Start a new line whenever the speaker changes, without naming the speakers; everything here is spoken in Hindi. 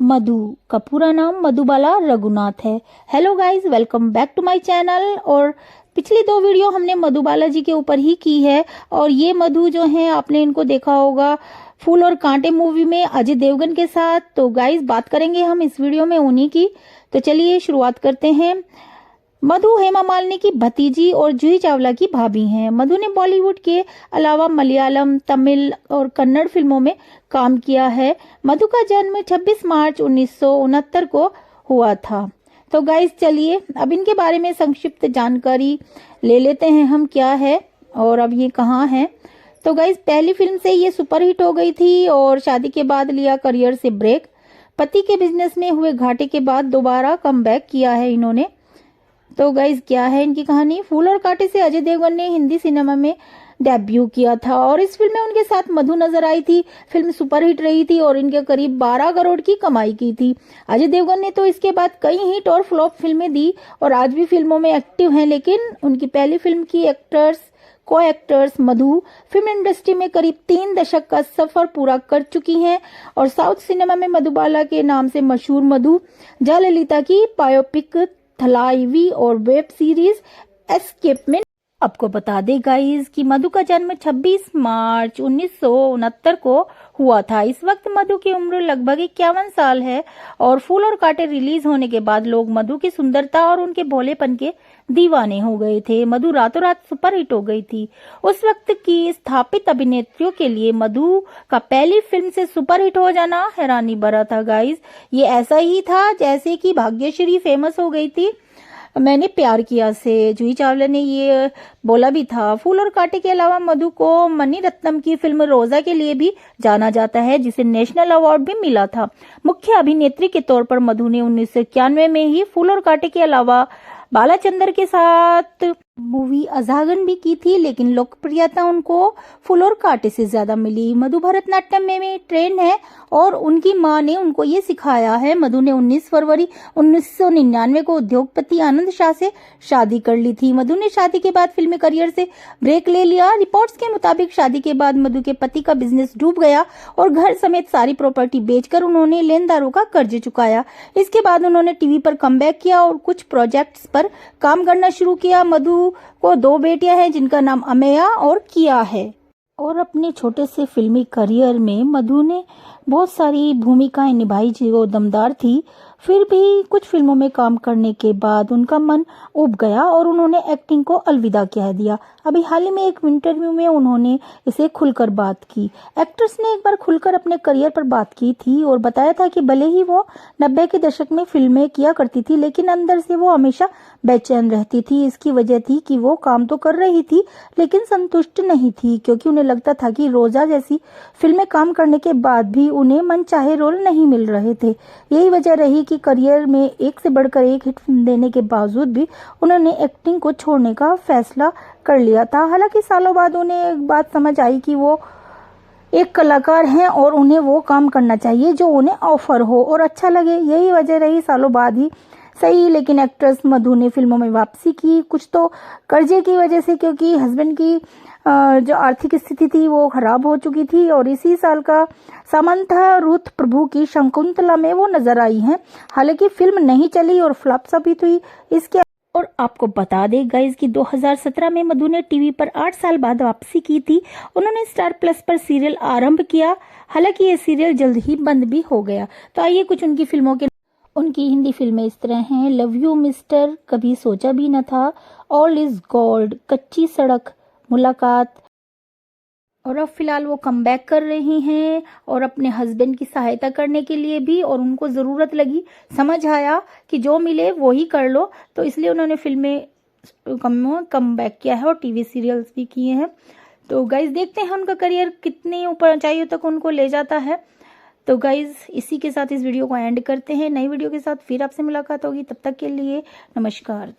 मधु का पूरा नाम मधुबाला रघुनाथ है। Hello guys, welcome back to my channel. और पिछली दो वीडियो हमने मधुबाला जी के ऊपर ही की है। और ये मधु जो है, आपने इनको देखा होगा फूल और कांटे मूवी में अजय देवगन के साथ। तो गाइस, बात करेंगे हम इस वीडियो में उन्हीं की। तो चलिए शुरुआत करते हैं। मधु हेमा मालिनी की भतीजी और जूही चावला की भाभी हैं। मधु ने बॉलीवुड के अलावा मलयालम, तमिल और कन्नड़ फिल्मों में काम किया है। मधु का जन्म 26 मार्च 1969 को हुआ था। तो गाइस, चलिए अब इनके बारे में संक्षिप्त जानकारी ले लेते हैं हम, क्या है और अब ये कहाँ है। तो गाइस, पहली फिल्म से ये सुपरहिट हो गई थी और शादी के बाद लिया करियर से ब्रेक। पति के बिजनेस में हुए घाटे के बाद दोबारा कमबैक किया है इन्होंने। तो गाइज, क्या है इनकी कहानी। फूल और कांटे से अजय देवगन ने हिंदी सिनेमा में डेब्यू किया था और इस फिल्म में उनके साथ मधु नजर आई थी। फिल्म सुपरहिट रही थी और इनके करीब 12 करोड़ की कमाई की थी। अजय देवगन ने तो इसके बाद कई हिट और फ्लॉप फिल्में दी और आज भी फिल्मों में एक्टिव हैं, लेकिन उनकी पहली फिल्म की को एक्टर्स मधु फिल्म इंडस्ट्री में करीब 3 दशक का सफर पूरा कर चुकी हैं और साउथ सिनेमा में मधुबाला के नाम से मशहूर मधु जयललिता की बायोपिक थलाईवी और वेब सीरीज एस्केप में। आपको बता दें गाइस कि मधु का जन्म 26 मार्च 1969 को हुआ था। इस वक्त मधु की उम्र लगभग 51 साल है और फूल और कांटे रिलीज होने के बाद लोग मधु की सुंदरता और उनके भोलेपन के दीवाने हो गए थे। मधु रातों रात सुपरहिट हो गई थी। उस वक्त की स्थापित अभिनेत्रियों के लिए मधु का पहली फिल्म से सुपरहिट हो जाना हैरानी भरा था गाइस। ये ऐसा ही था जैसे कि भाग्यश्री फेमस हो गई थी मैंने प्यार किया से। जूही चावला ने ये बोला भी था। फूल और कांटे के अलावा मधु को मणि रत्नम की फिल्म रोजा के लिए भी जाना जाता है, जिसे नेशनल अवार्ड भी मिला था। मुख्य अभिनेत्री के तौर पर मधु ने 1991 में ही फूल और कांटे के अलावा बालाचंदर के साथ मूवी अजागन भी की थी, लेकिन लोकप्रियता उनको फूल और कांटे से ज्यादा मिली। मधु भरतनाट्यम में ट्रेन है और उनकी मां ने उनको ये सिखाया है। मधु ने 19 फरवरी 1999 को उद्योगपति आनंद शाह से शादी कर ली थी। मधु ने शादी के बाद फिल्मी करियर से ब्रेक ले लिया। रिपोर्ट्स के मुताबिक शादी के बाद मधु के पति का बिजनेस डूब गया और घर समेत सारी प्रॉपर्टी बेचकर उन्होंने लेनदारों का कर्ज चुकाया। इसके बाद उन्होंने टीवी पर कमबैक किया और कुछ प्रोजेक्ट्स पर काम करना शुरू किया। मधु को 2 बेटियां हैं जिनका नाम अमेया और किया है। और अपने छोटे से फिल्मी करियर में मधु ने बहुत सारी भूमिकाएं निभाई जो दमदार थी। फिर भी कुछ फिल्मों में काम करने के बाद उनका मन उब गया और उन्होंने एक्टिंग को अलविदा कह दिया। अभी हाल ही में एक इंटरव्यू में उन्होंने इसे खुलकर बात की। एक्ट्रेस ने एक बार खुलकर अपने करियर पर बात की थी और बताया था कि भले ही वो 90 के दशक में फिल्में किया करती थी, लेकिन अंदर से वो हमेशा बेचैन रहती थी। इसकी वजह थी कि वो काम तो कर रही थी लेकिन संतुष्ट नहीं थी, क्योंकि उन्हें लगता था कि रोजा जैसी फिल्में काम करने के बाद भी उन्हें मनचाहे रोल नहीं मिल रहे थे। यही वजह रही कि करियर में एक से बढ़कर एक हिट फिल्म देने के बावजूद भी उन्होंने एक्टिंग को छोड़ने का फैसला कर लिया था। हालांकि सालों बाद उन्हें एक बात समझ आई कि वो एक कलाकार हैं और उन्हें वो काम करना चाहिए जो उन्हें ऑफर हो और अच्छा लगे। यही वजह रही, सालों बाद ही सही, लेकिन एक्ट्रेस मधु ने फिल्मों में वापसी की। कुछ तो कर्जे की वजह से, क्योंकि हस्बैंड की जो आर्थिक स्थिति थी वो खराब हो चुकी थी और इसी साल का सामान था रुथ प्रभु की शकुंतला में वो नजर आई हैं। हालांकि फिल्म नहीं चली और फ्लॉप साबित हुई। इसके और आपको बता दें गाइस कि 2017 में मधु ने टीवी पर 8 साल बाद वापसी की थी। उन्होंने स्टार प्लस पर सीरियल आरंभ किया। हालांकि ये सीरियल जल्द ही बंद भी हो गया। तो आइए कुछ उनकी फिल्मों के उनकी हिंदी फिल्में इस तरह हैं। लव यू मिस्टर, कभी सोचा भी न था, ऑल इज गोल्ड, कच्ची सड़क, मुलाकात। और अब फिलहाल वो कमबैक कर रही हैं और अपने हस्बैंड की सहायता करने के लिए भी, और उनको ज़रूरत लगी, समझ आया कि जो मिले वो ही कर लो, तो इसलिए उन्होंने फिल्में कमबैक किया है और टीवी सीरियल्स भी किए हैं। तो गाइज, देखते हैं उनका करियर कितनी ऊंचाइयों तक उनको ले जाता है। तो गाइज, इसी के साथ इस वीडियो को एंड करते हैं। नई वीडियो के साथ फिर आपसे मुलाकात होगी। तब तक के लिए नमस्कार।